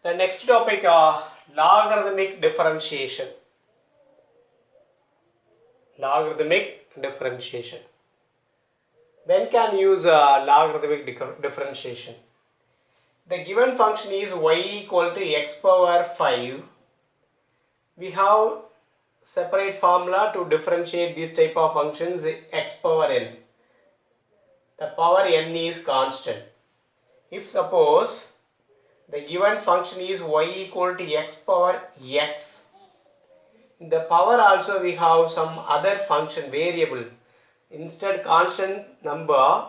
The next topic, logarithmic differentiation. Logarithmic differentiation. When can you use logarithmic differentiation? The given function is y equal to x power 5. We have separate formula to differentiate this type of functions, x power n. The power n is constant. If suppose the given function is y equal to x power x, in the power also we have some other function variable. Instead constant number,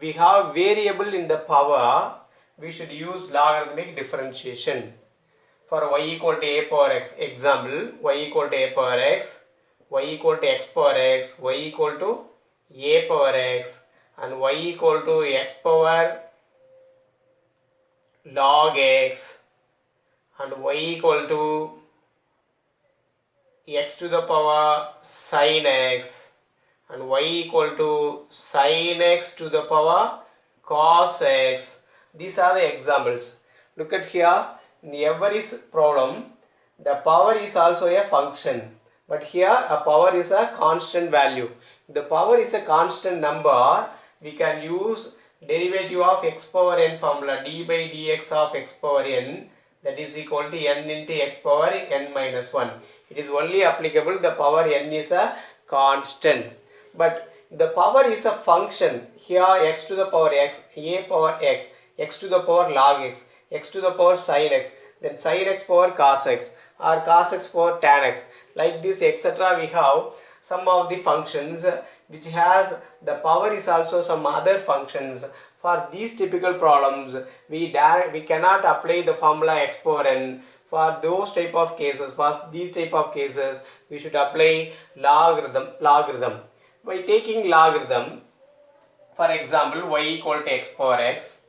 we have variable in the power. We should use logarithmic differentiation. For y equal to a power x, example, y equal to a power x, y equal to x power x, y equal to a power x, and y equal to x power log x, and y equal to x to the power sin x, and y equal to sin x to the power cos x. These are the examples. Look at here, in every problem the power is also a function, but here a power is a constant value. If the power is a constant number, we can use derivative of x power n formula, d by dx of x power n, that is equal to n into x power n minus 1. It is only applicable the power n is a constant. But the power is a function. Here x to the power x, a power x, x to the power log x, x to the power sin x, then sin x power cos x, or cos x power tan x. Like this, etc. We have some of the functions which has the power is also some other functions. For these typical problems, we cannot apply the formula x power n. For those type of cases, for these type of cases, we should apply logarithm. By taking logarithm, for example, y equal to x power x,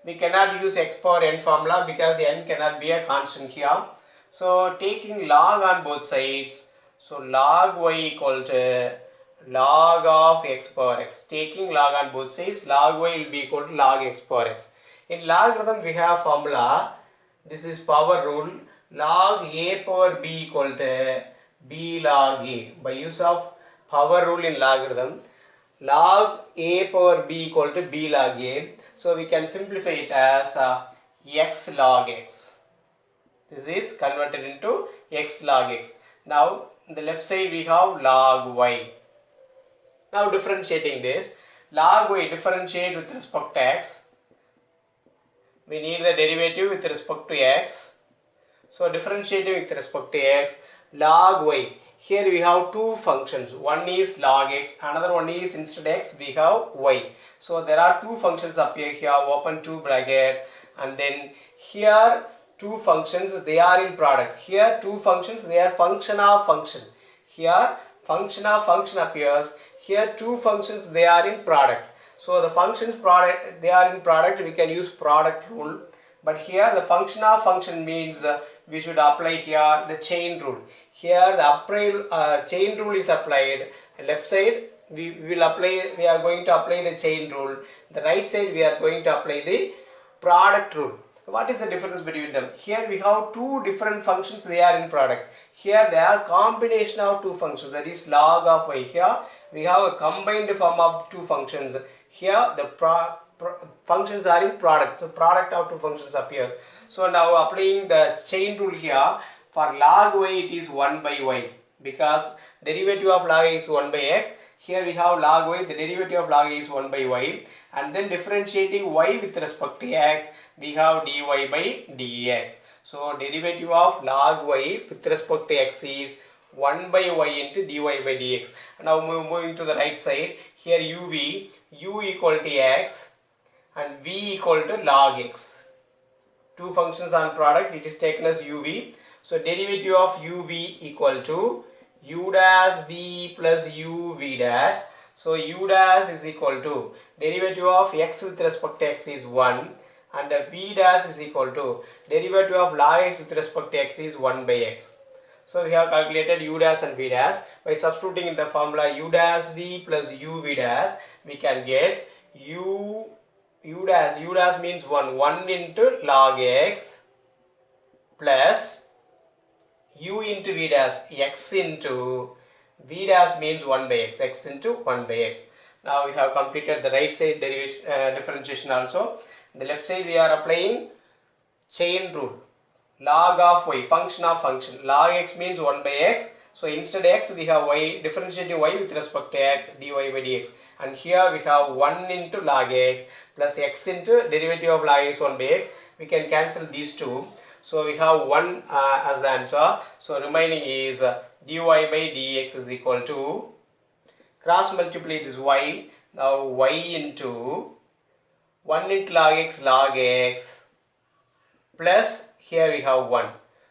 we cannot use x power n formula because n cannot be a constant here. So taking log on both sides, so log y equal to log of x power x. Taking log on both sides, log y will be equal to log x power x. In logarithm we have formula, this is power rule, log a power b equal to b log a. By use of power rule in logarithm, log a power b equal to b log a. So we can simplify it as x log x. This is converted into x log x. Now on the left side we have log y. Now differentiating this, log y differentiate with respect to x. We need the derivative with respect to x. So differentiating with respect to x, log y. Here we have two functions. One is log x, another one is instead x we have y. So there are two functions appear here, open two brackets, and then here two functions, they are in product. Here two functions, they are function of function. Here function of function appears. Here two functions, they are in product. So the functions product, they are in product, we can use product rule. But here the function of function means we should apply here the chain rule. Here the chain rule is applied. Left side we are going to apply the chain rule. The right side we are going to apply the product rule. What is the difference between them? Here we have two different functions, they are in product. Here they are combination of two functions, that is log of y. Here we have a combined form of two functions. Here the functions are in product, so product of two functions appears. So now applying the chain rule here, for log y it is 1 by y, because derivative of log y is 1 by x. Here we have log y, the derivative of log y is 1 by y, and then differentiating y with respect to x, we have dy by dx. So derivative of log y with respect to x is 1 by y into dy by dx. Now moving to the right side, here u equal to x and v equal to log x. Two functions on product, it is taken as uv. So derivative of uv equal to u dash v plus uv dash. So u dash is equal to derivative of x with respect to x is 1, and v dash is equal to derivative of log x with respect to x is 1 by x. So we have calculated u dash and v dash. By substituting in the formula u dash v plus uv dash, we can get u dash means 1 into log x plus u into v dash x into v dash means 1 by x into 1 by x. Now we have completed the right side derivation differentiation also. The left side we are applying chain rule. Log of y, function of function. Log x means 1 by x. So instead x we have y, differentiating y with respect to x, dy by dx. And here we have 1 into log x plus x into derivative of log x 1 by x. We can cancel these two. So we have 1 as the answer. So remaining is dy by dx is equal to, cross multiply this y. Now y into 1 into log x plus here we have 1.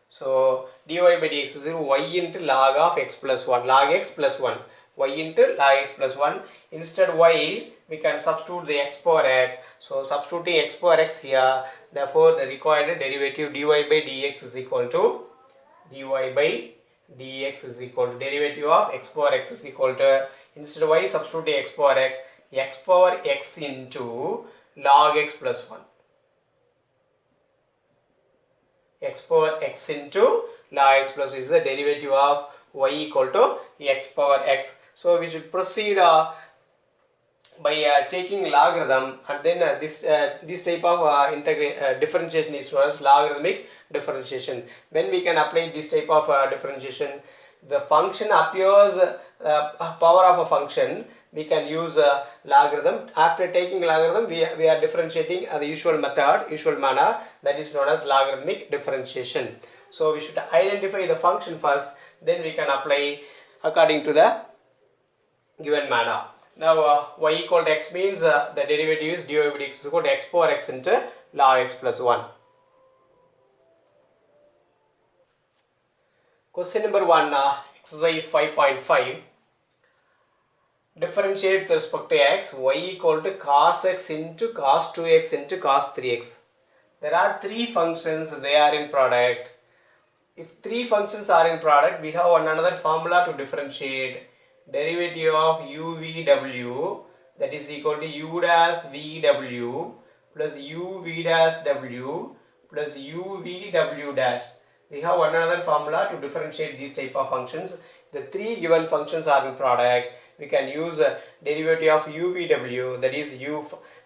So dy by dx is y into log of x plus 1, log x plus 1, y into log x plus 1. Instead y we can substitute the x power x. So substituting x power x here, therefore the required derivative dy by dx is equal to, dy by dx is equal to, derivative of x power x is equal to, instead of y substituting x power x into log x plus 1. X power x into log x plus is the derivative of y equal to x power x. So we should proceed by taking logarithm, and then this type of differentiation is known as logarithmic differentiation. When we can apply this type of differentiation, the function appears power of a function, we can use logarithm. After taking logarithm, we are differentiating the usual manner, that is known as logarithmic differentiation. So we should identify the function first, then we can apply according to the given manner. Now y equal to x means the derivative is dy by dx is equal to x power x into log x plus 1. Question number 1, exercise 5.5. Differentiate with respect to x, y equal to cos x into cos 2x into cos 3x. There are three functions, they are in product. If three functions are in product, we have another formula to differentiate. Derivative of UVW, that is equal to U dash VW plus UV dash W plus UVW dash. We have another formula to differentiate these type of functions. The three given functions are in product. We can use derivative of UVW, that is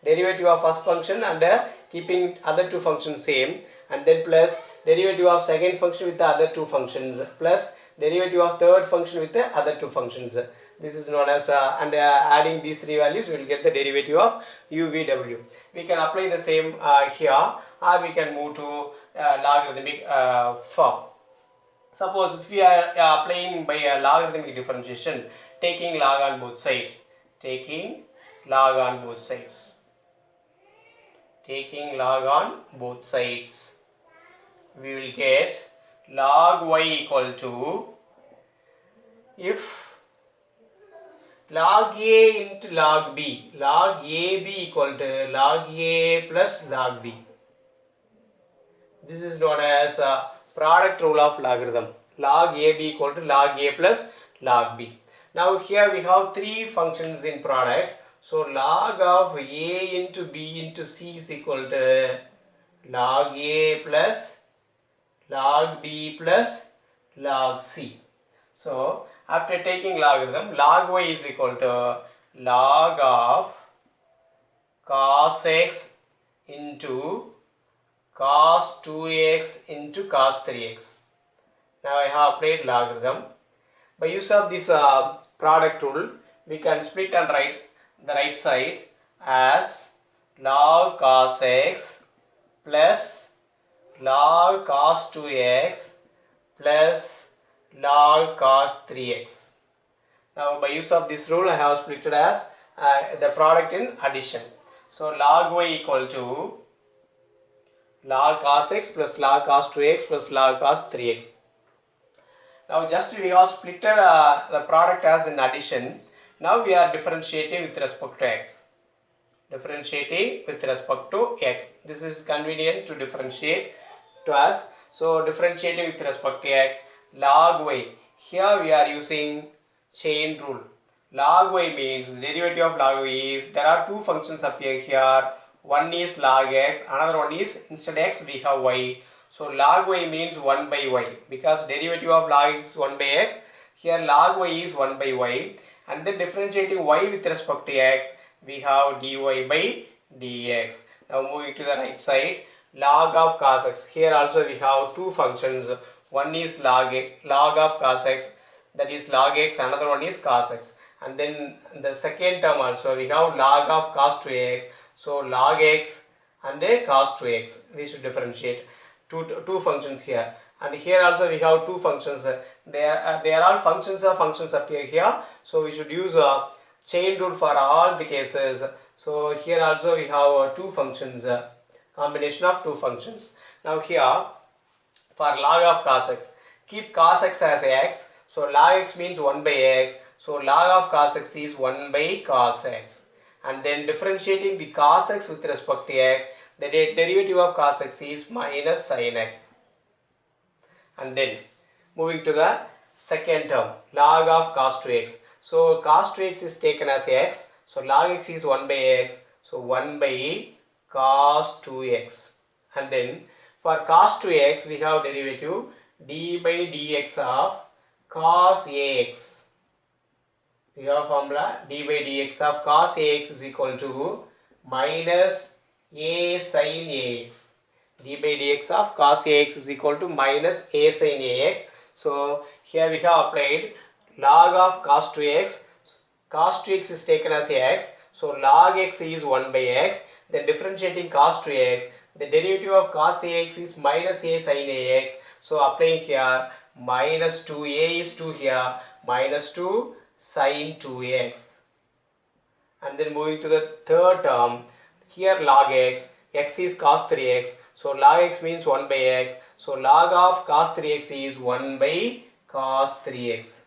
derivative of first function and keeping other two functions same, and then plus derivative of second function with the other two functions, plus derivative of third function with the other two functions. This is known as adding these three values, we will get the derivative of UVW. We can apply the same here, or we can move to logarithmic form. Suppose if we are applying by a logarithmic differentiation, taking log on both sides, taking log on both sides, we will get log y equal to, if log a into log b, log ab equal to log a plus log b. This is known as product rule of logarithm. Log ab equal to log a plus log b. Now here we have three functions in product. So log of a into b into c is equal to log a plus log b plus log c. So after taking logarithm, log y is equal to log of cos x into cos 2x into cos 3x. Now I have applied logarithm. By use of this product rule, we can split and write the right side as log cos x plus log cos 2x plus log cos 3x. Now by use of this rule, I have split it as the product in addition. So log y equal to log cos x plus log cos 2x plus log cos 3x. Now just we have split the product as in addition. Now we are differentiating with respect to x. This is convenient to differentiate to us. So differentiating with respect to x, log y. Here we are using chain rule. Log y means derivative of log y is, there are two functions appear here. One is log x, another one is instead x we have y. So log y means 1 by y, because derivative of log x is 1 by x. Here log y is 1 by y, and then differentiating y with respect to x, we have dy by dx. Now moving to the right side, log of cos x. Here also we have two functions. One is log of cos x, that is log x, another one is cos x. And then the second term also we have log of cos 2x. So log x and a cos 2x. We should differentiate two functions here. And here also we have two functions. They are all functions appear here. So we should use a chain rule for all the cases. So here also we have two functions, combination of two functions. Now here for log of cos x, keep cos x as x. So log x means 1 by x. So log of cos x is 1 by cos x. And then differentiating the cos x with respect to x, the derivative of cos x is minus sin x. And then moving to the second term, log of cos 2x. So cos 2x is taken as x. So log x is 1 by x. So 1 by cos 2x. And then for cos 2x, we have derivative d by dx of cos ax. We have formula d by dx of cos ax is equal to minus a sin ax. D by dx of cos ax is equal to minus a sin ax. So here we have applied log of cos 2x. Cos 2x is taken as x. So log x is 1 by x. Then differentiating cos 2x, the derivative of cos ax is minus a sin ax. So applying here minus 2a is 2 here, minus 2 sin 2x. And then moving to the third term, here log x, x is cos 3x. So log x means 1 by x. So log of cos 3x is 1 by cos 3x.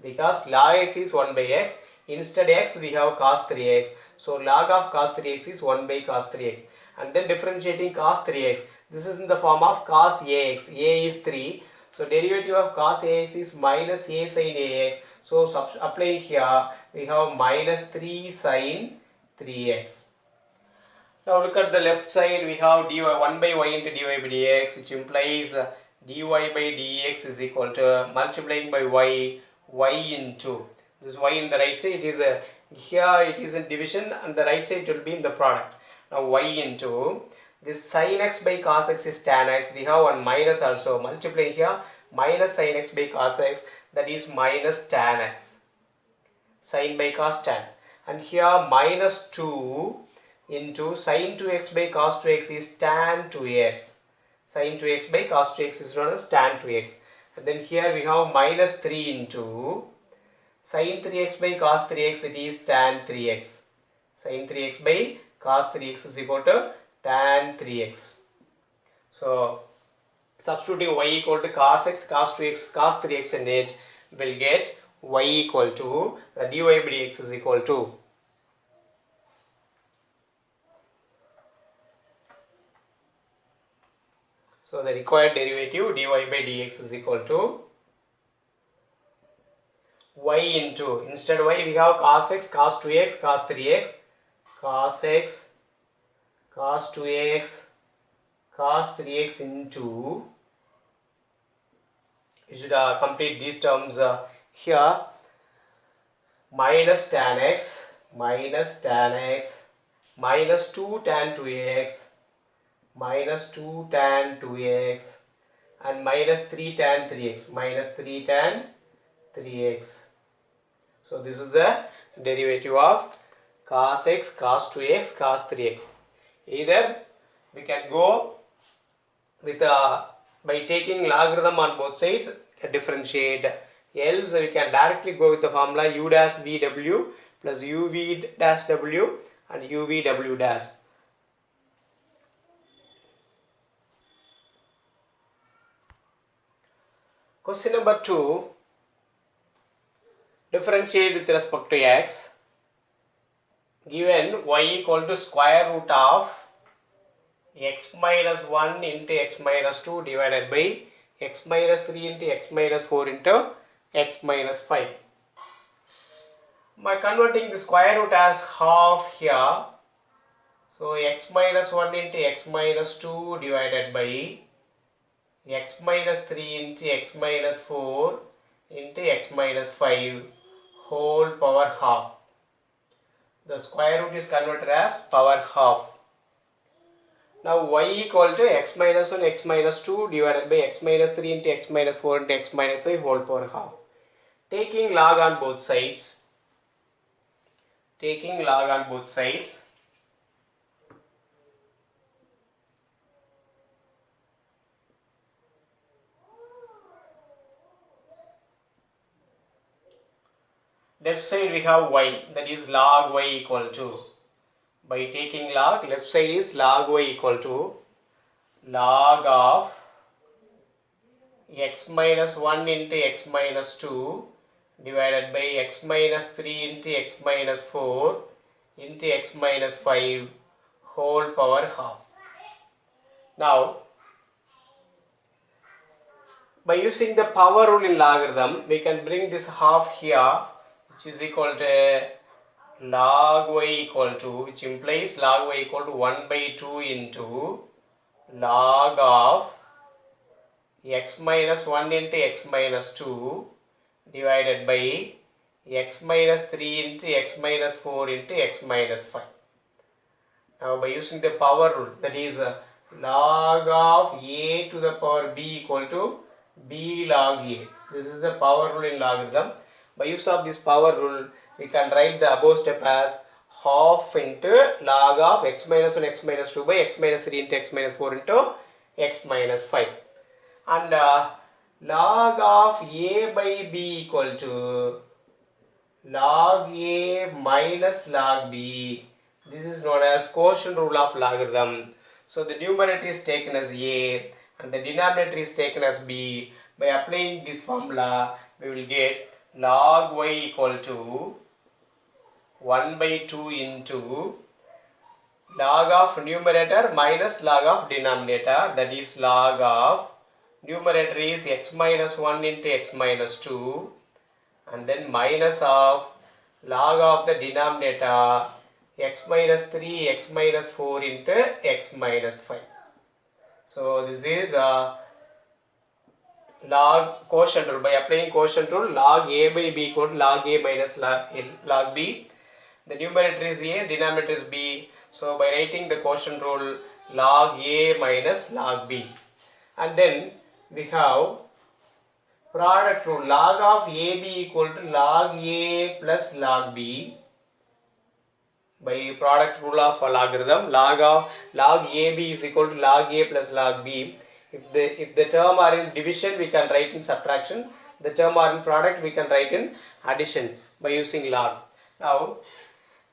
Because log x is 1 by x, instead x we have cos 3x. So log of cos 3x is 1 by cos 3x. And then differentiating cos 3x, this is in the form of cos ax. A is 3. So derivative of cos ax is minus a sin ax. So applying here, we have minus 3 sin 3x. Now look at the left side, we have dy 1 by y into dy by dx, which implies dy by dx is equal to multiplying by y into, this y in the right side, it is here it is in division, and the right side will be in the product. Now y into this sin x by cos x is tan x. We have one minus also, multiplying here minus sin x by cos x, that is minus tan x, sin by cos tan. And here minus 2 into sin 2x by cos 2x is tan 2x. Sin 2x by cos 2x is known as tan 2x. And then here we have minus 3 into sin 3x by cos 3x, it is tan 3x. Sin 3x by cos 3x is equal to tan 3x. So substituting y equal to cos x, cos 2x, cos 3x in it, will get y equal to dy by dx is equal to so the required derivative dy by dx is equal to y into, instead y we have cos x, cos 2x, cos 3x, cos x, cos 2x, cos 3x into, you should complete these terms here, minus tan x, minus 2 tan 2x, minus 2 tan 2x, and minus 3 tan 3x, minus 3 tan 3x. So this is the derivative of cos x, cos 2x, cos 3x. Either we can go with by taking logarithm on both sides, differentiate. Else we can directly go with the formula u dash vw plus uv dash w and uvw dash. Question number 2. Differentiate with respect to x. Given y equal to square root of x minus 1 into x minus 2 divided by x minus 3 into x minus 4 into x minus 5. By converting the square root as half here, so x minus 1 into x minus 2 divided by x minus 3 into x minus 4 into x minus 5 whole power half. The square root is converted as power half. Now y equal to x minus 1 x minus 2 divided by x minus 3 into x minus 4 into x minus 5 whole power half. Taking log on both sides. Left side we have y, that is log y equal to. By taking log, left side is log y equal to log of x minus 1 into x minus 2 divided by x minus 3 into x minus 4 into x minus 5 whole power half. Now, by using the power rule in logarithm, we can bring this half here, which is equal to log y equal to, which implies log y equal to 1 by 2 into log of x minus 1 into x minus 2 divided by x minus 3 into x minus 4 into x minus 5. Now by using the power rule, that is log of a to the power b equal to b log a. This is the power rule in logarithm. By use of this power rule, we can write the above step as half into log of x minus 1 x minus 2 by x minus 3 into x minus 4 into x minus 5. And log of a by b equal to log a minus log b. This is known as quotient rule of logarithm. So the numerator is taken as a and the denominator is taken as b. By applying this formula, we will get log y equal to 1 by 2 into log of numerator minus log of denominator, that is log of numerator is x minus 1 into x minus 2 and then minus of log of the denominator x minus 3 x minus 4 into x minus 5. So this is log quotient rule. By applying quotient rule, log a by b equal to log a minus log b. The numerator is a, denominator is b. So by writing the quotient rule, log a minus log b. And then we have product rule, log of ab equal to log a plus log b. By product rule of logarithm, log ab is equal to log a plus log b. If the term are in division, we can write in subtraction. The term are in product, we can write in addition by using log. Now,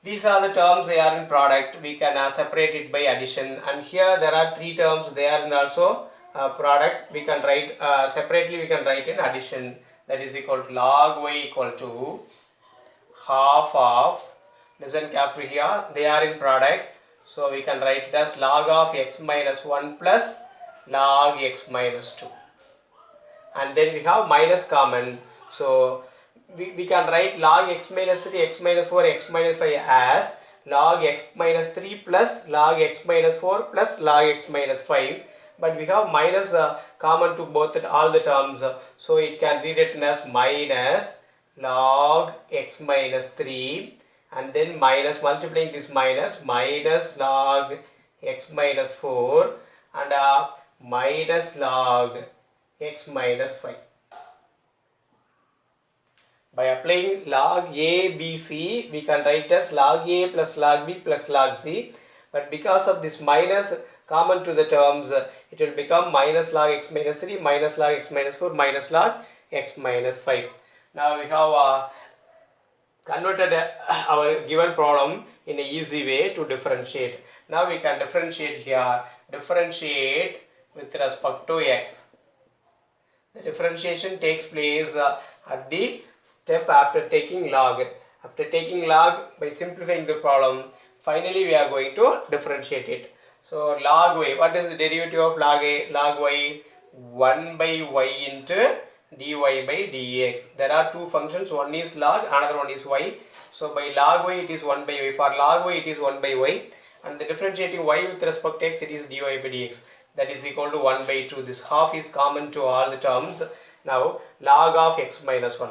these are the terms they are in product. We can separate it by addition. And here there are three terms. They are in also product. We can write separately. We can write in addition. That is equal to log y equal to half of. Listen carefully here. They are in product. So we can write it as log of x minus 1 plus log x minus 2. And then we have minus common. So we can write log x minus 3, x minus 4, x minus 5 as log x minus 3 plus log x minus 4 plus log x minus 5. But we have minus common to both all the terms. So it can be written as minus log x minus 3 and then minus, multiplying this minus log x minus 4 and minus log x minus 5. By applying log a, b, c, we can write as log a plus log b plus log c. But because of this minus common to the terms, it will become minus log x minus 3, minus log x minus 4, minus log x minus 5. Now we have converted our given problem in an easy way to differentiate. Now we can differentiate here. Differentiate with respect to x. The differentiation takes place at the step after taking log. After taking log, by simplifying the problem, finally we are going to differentiate it. So log y, what is the derivative of log a? Log y, 1 by y into dy by dx. There are two functions, one is log, another one is y. So by log y it is 1 by y, for log y it is 1 by y, and the differentiating y with respect to x it is dy by dx. that is equal to 1 by 2. This half is common to all the terms. Now log of x minus 1.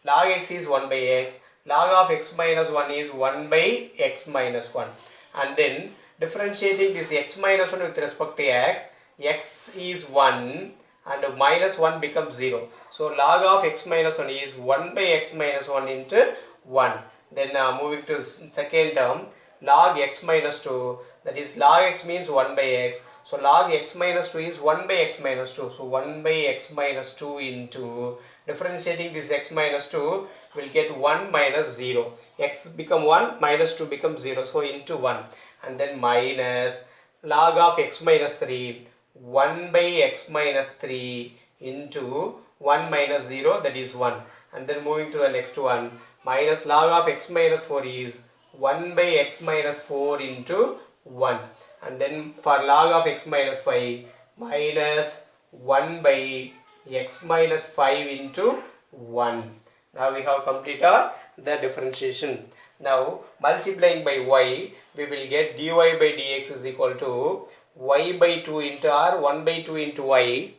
Log x is 1 by x. Log of x minus 1 is 1 by x minus 1. And then differentiating this x minus 1 with respect to x is 1 and minus 1 becomes 0. So log of x minus 1 is 1 by x minus 1 into 1. Then moving to the second term, log x minus 2, that is log x means 1 by x. So log x minus 2 is 1 by x minus 2. So 1 by x minus 2 into, differentiating this x minus 2 will get 1 minus 0. X become 1, minus 2 becomes 0. So into 1. And then minus log of x minus 3, 1 by x minus 3 into 1 minus 0, that is 1. And then moving to the next one, minus log of x minus 4 is 1 by x minus 4 into 1. And then for log of x minus 5, minus 1 by x minus 5 into 1. Now we have completed the differentiation. Now multiplying by y, we will get dy by dx is equal to y by 2 into r, 1 by 2 into y.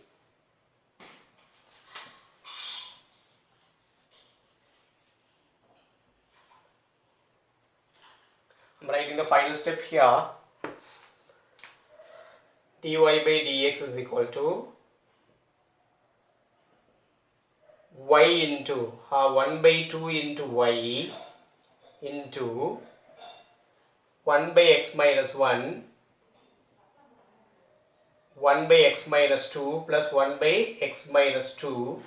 I'm writing the final step here. Dy by dx is equal to y into 1 by 2 into y into 1 by x minus 1, 1 by x minus 2 plus 1 by x minus 2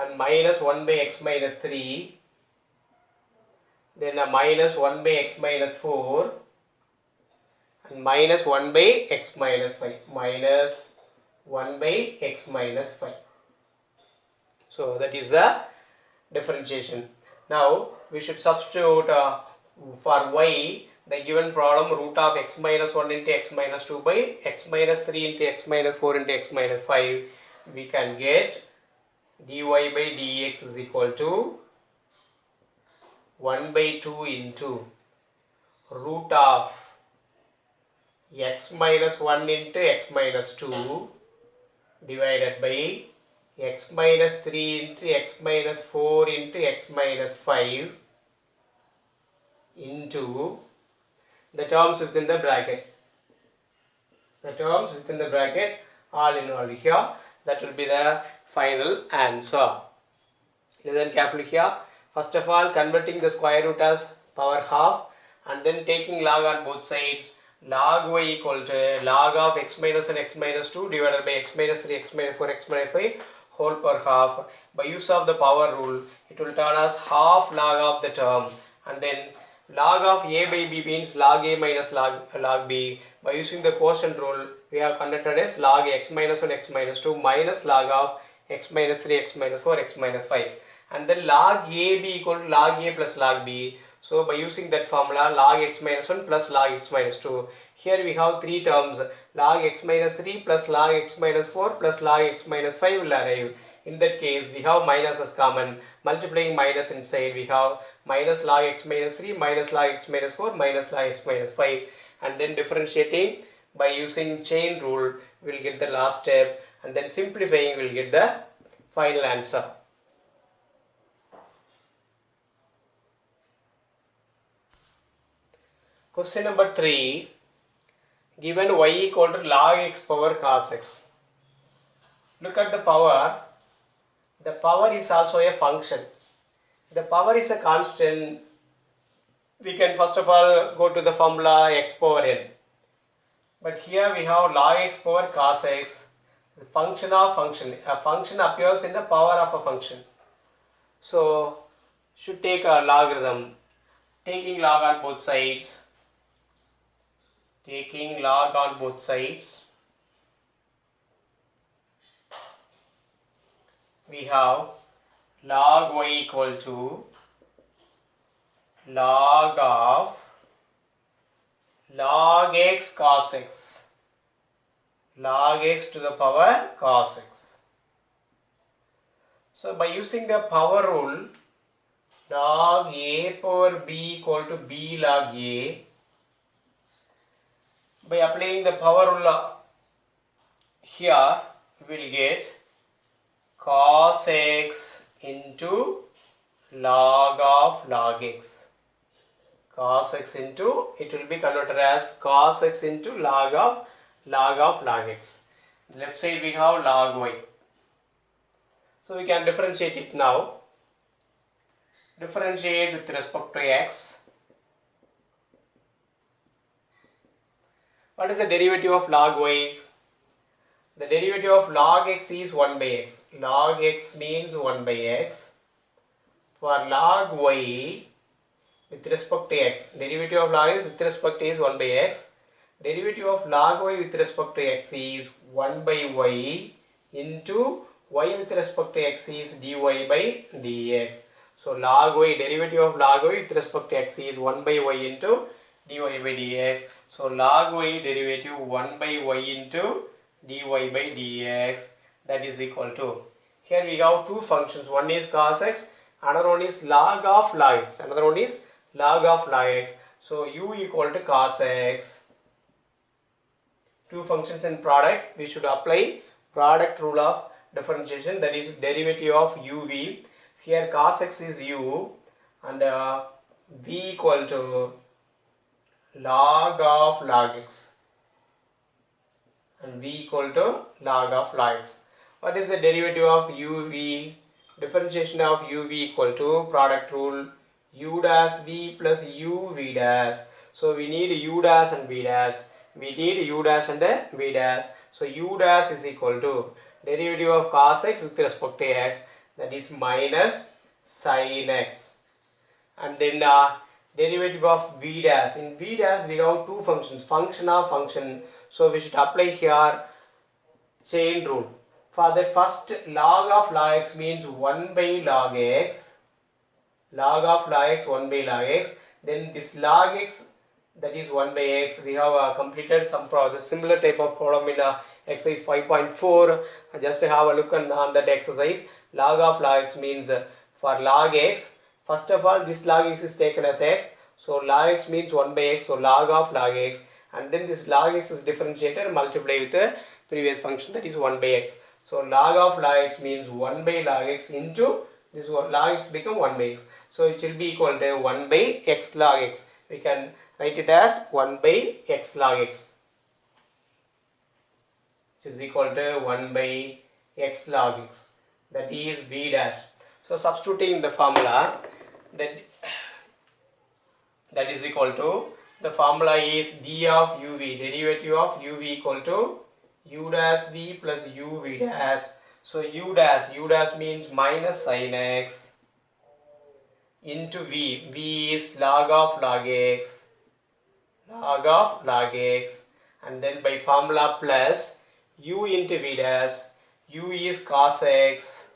and minus 1 by x minus 3, then a minus 1 by x minus 4 and minus 1 by x minus 5, minus 1 by x minus 5. So that is the differentiation. Now we should substitute for y the given problem root of x minus 1 into x minus 2 by x minus 3 into x minus 4 into x minus 5. We can get dy by dx is equal to 1 by 2 into root of x minus 1 into x minus 2 divided by x minus 3 into x minus 4 into x minus 5 into the terms within the bracket. The terms within the bracket all in all here. That will be the final answer. Listen carefully here. First of all, converting the square root as power half and then taking log on both sides. Log y equal to log of x minus and x minus 2 divided by x minus 3, x minus 4, x minus 5 whole per half. By use of the power rule, it will turn as half log of the term. And then log of a by b means log a minus log b. By using the quotient rule, we have converted as log x minus 1, x minus 2 minus log of x minus 3, x minus 4, x minus 5. And then log a b equal to log a plus log b. So by using that formula, log x minus 1 plus log x minus 2. Here we have three terms, log x minus 3 plus log x minus 4 plus log x minus 5 will arrive. In that case, we have minus as common. Multiplying minus inside, we have minus log x minus 3 minus log x minus 4 minus log x minus 5. And then differentiating by using chain rule, we will get the last step. And then simplifying, we will get the final answer. Question number 3. Given y equal to log x power cos x. Look at the power. The power is also a function. The power is a constant. We can first of all go to the formula x power n. But here we have log x power cos x. The function of function. A function appears in the power of a function. So should take a logarithm. Taking log on both sides. Taking log on both sides, we have log y equal to log of log x cos x, log x to the power cos x. So by using the power rule, log a power b equal to b log a. By applying the power rule here we will get cos x into log of log x. Cos x into, it will be converted as cos x into log of log x. Left side we have log y. So we can differentiate it now. Differentiate with respect to x. What is the derivative of log y? The derivative of log x is 1 by x. Log x means 1 by x. For log y, with respect to x, derivative of log x with respect to is 1 by x. Derivative of log y with respect to x is 1 by y into y with respect to x is dy by dx. So log y, derivative of log y with respect to x is 1 by y into dy by dx. So log y derivative 1 by y into dy by dx, that is equal to, here we have two functions, one is cos x, another one is log of log x, another one is log of log x. So u equal to cos x. Two functions in product, we should apply product rule of differentiation, that is derivative of uv. Here cos x is u and v equal to log of log x and v equal to log of log x. What is the derivative of uv? Differentiation of uv equal to product rule u dash v plus uv dash. So we need u dash and v dash. We need u dash and v dash. So u dash is equal to derivative of cos x with respect to x, that is minus sin x. And then derivative of v dash. In v dash we have two functions, function of function. So we should apply here chain rule. For the first, log of log x means 1 by log x. Log of log x 1 by log x. Then this log x, that is 1 by x. We have completed some similar type of problem in exercise 5.4. Just have a look on that exercise. Log of log x means for log x, first of all this log x is taken as x. So log x means 1 by x. So log of log x, and then this log x is differentiated and multiplied with the previous function, that is 1 by x. So log of log x means 1 by log x into this one, log x become 1 by x. So it will be equal to 1 by x log x. We can write it as 1 by x log x, which is equal to 1 by x log x, that is v dash. So substituting the formula, that is equal to, the formula is d of uv, derivative of uv equal to u dash v plus uv dash. So u dash means minus sin x into v is log of log x, and then by formula plus u into v dash, u is cos x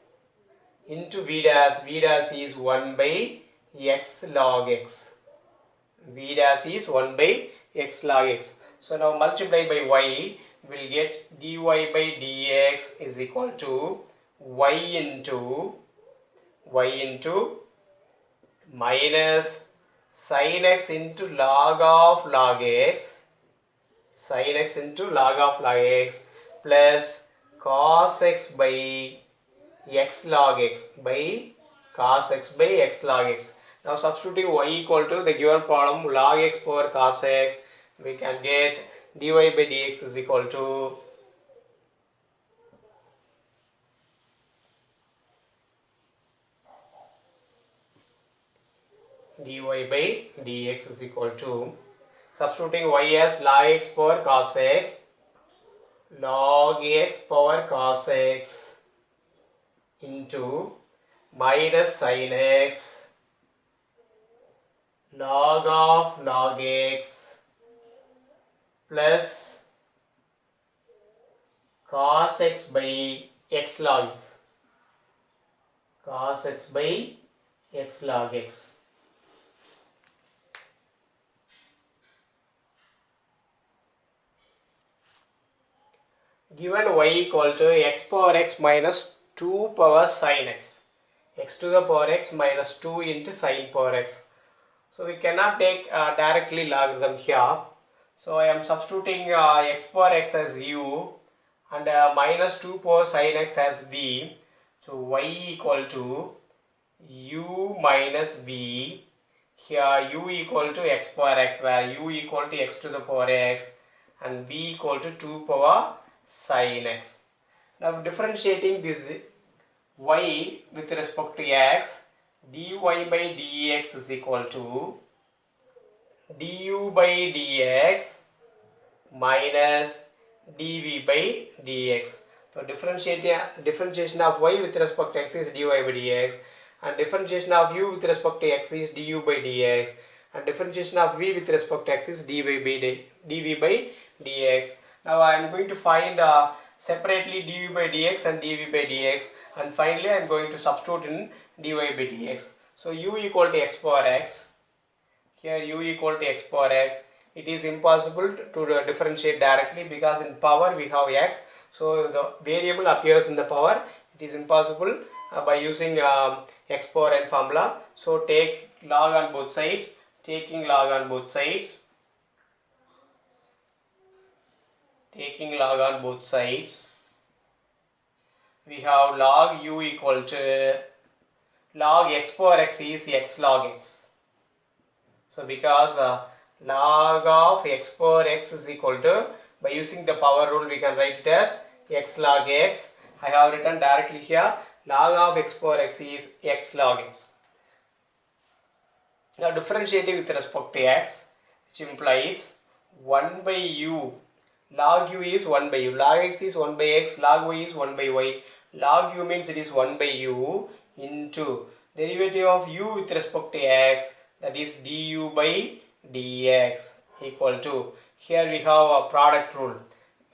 into v dash is 1 by x log x, v dash is 1 by x log x. So now multiply by y, we will get dy by dx is equal to y into minus sin x into log of log x, plus cos x by x log x Now substituting y equal to the given problem log x power cos x, we can get dy by dx is equal to substituting y as log x power cos x, log x power cos x into minus sin x log of log x plus cos x by x log x. Given y equal to x power x minus 2 power sin x, x to the power x minus 2 into sin power x. So we cannot take directly logarithm here. So I am substituting x power x as u and minus 2 power sin x as v. So y equal to u minus v. Here u equal to x power x, where u equal to x to the power x and v equal to 2 power sin x. Now differentiating this y with respect to x, dy by dx is equal to du by dx minus dv by dx. So differentiation of y with respect to x is dy by dx, and differentiation of u with respect to x is du by dx, and differentiation of v with respect to x is dv by dx. Now I am going to find separately du by dx and dv by dx, and finally I am going to substitute in dy by dx. So u equal to x power x. Here u equal to x power x. It is impossible to differentiate directly because in power we have x. So the variable appears in the power. It is impossible by using x power n formula. So take log on both sides. Taking log on both sides. Taking log on both sides. We have log u equal to log x power x is x log x. So because log of x power x is equal to, by using the power rule we can write it as x log x. I have written directly here log of x power x is x log x. Now differentiating with respect to x, which implies 1 by u. Log u is 1 by u, log x is 1 by x, log y is 1 by y. Log u means it is 1 by u into derivative of u with respect to x, that is du by dx equal to, here we have a product rule.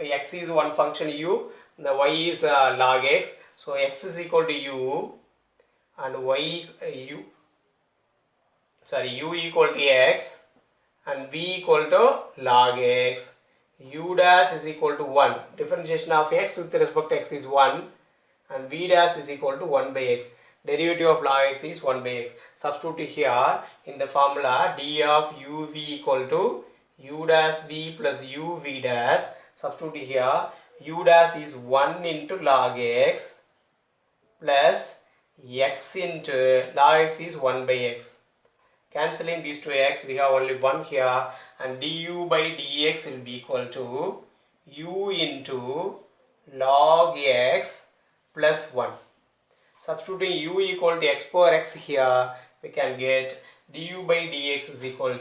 X is one function u, the y is log x, so x is equal to u and u equal to x and v equal to log x. U dash is equal to 1. Differentiation of x with respect to x is 1 and v dash is equal to 1 by x. Derivative of log x is 1 by x. Substitute here in the formula d of uv equal to u dash v plus uv dash. Substitute here, u dash is 1 into log x plus x into log x is 1 by x. Cancelling these two x, we have only 1 here, and du by dx will be equal to u into log x plus 1. Substituting u equal to x power x here, we can get du by dx is equal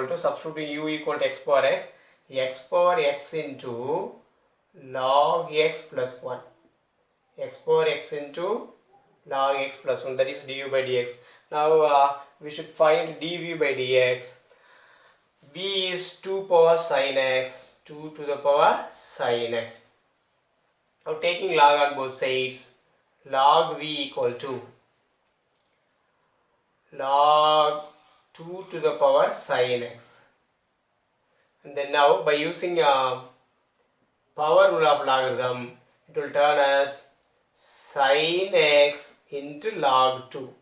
to substituting u equal to x power x into log x plus 1. X power x into log x plus 1, that is du by dx. Now we should find dv by dx. v is 2 power sin x, 2 to the power sin x. Now taking log on both sides, log v equal to log 2 to the power sin x. And then now by using power rule of logarithm, it will turn as sin x into log 2.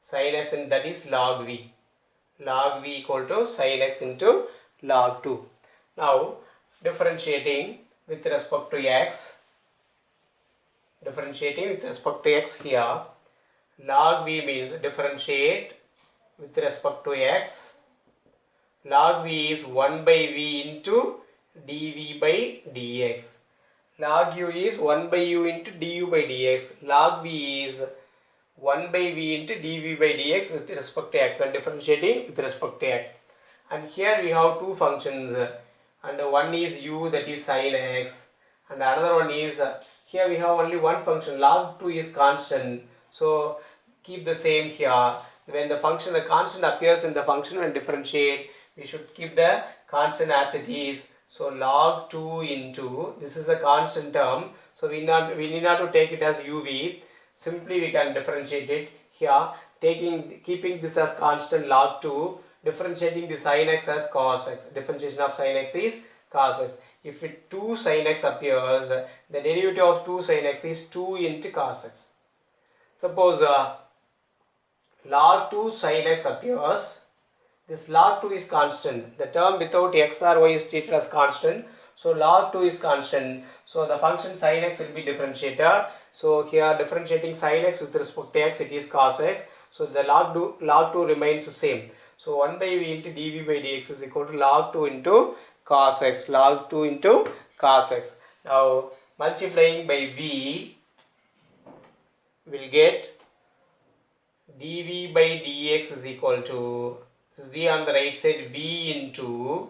Sin x, and that is log v. Log v equal to sin x into log 2. Now differentiating with respect to x. Differentiating with respect to x here. Log v means differentiate with respect to x. Log v is 1 by v into dv by dx. Log u is 1 by u into du by dx. Log v is 1 by v into dv by dx with respect to x when differentiating with respect to x. And here we have two functions, and one is u, that is sin x, and another one is here we have only one function. Log 2 is constant, so keep the same here. When the constant appears in the function, when differentiate, we should keep the constant as it is. So log 2 into, this is a constant term, so we need not to take it as uv. Simply we can differentiate it here, keeping this as constant log 2, differentiating the sin x as cos x. Differentiation of sin x is cos x. If 2 sin x appears, the derivative of 2 sin x is 2 into cos x. Suppose log 2 sin x appears, This log 2 is constant. The term without x or y is treated as constant. So log 2 is constant. So the function sin x will be differentiated. So here differentiating sin x with respect to x, it is cos x. So the log 2 remains the same. So 1 by v into dv by dx is equal to log 2 into cos x. Log 2 into cos x. Now multiplying by v will get dv by dx is equal to, this is v on the right side, v into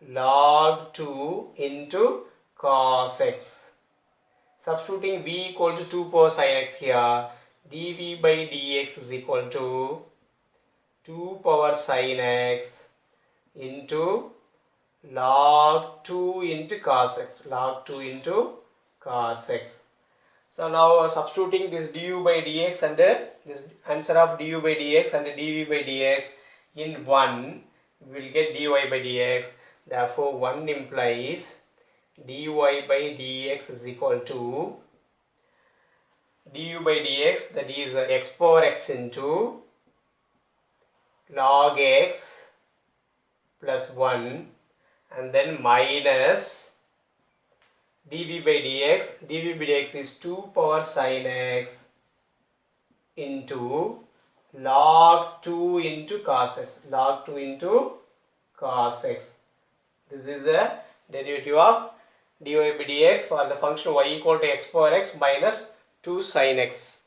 log 2 into cos x. Substituting v equal to 2 power sin x here, dv by dx is equal to 2 power sin x into log 2 into cos x. Log 2 into cos x. So now substituting this du by dx and this answer of du by dx and dv by dx in 1, we will get dy by dx. Therefore 1 implies dy by dx is equal to du by dx, that is x power x into log x plus 1 and then minus dv by dx. dv by dx is 2 power sin x into log 2 into cos x. Log 2 into cos x. This is the derivative of dy by dx for the function y equal to x power x minus 2 sin x.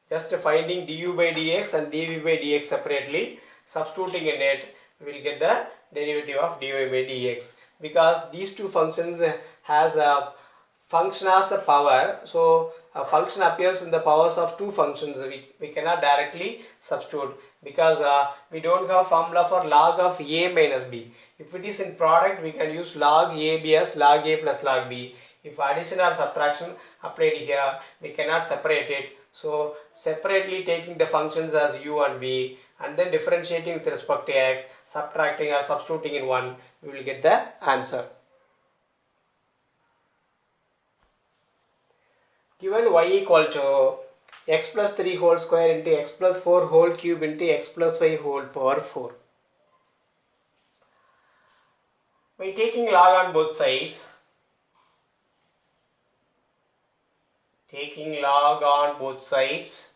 Just finding du by dx and dv by dx separately, substituting in it, we will get the derivative of dy by dx. Because these two functions has a function as a power, so a function appears in the powers of two functions. We cannot directly substitute because we don't have formula for log of a minus b. If it is in product, we can use log ab as log a plus log b. If addition or subtraction applied here, we cannot separate it. So separately taking the functions as u and v and then differentiating with respect to x, subtracting or substituting in 1, we will get the answer. Given y equal to x plus 3 whole square into x plus 4 whole cube into x plus 5 whole power 4. By taking log on both sides, taking log on both sides,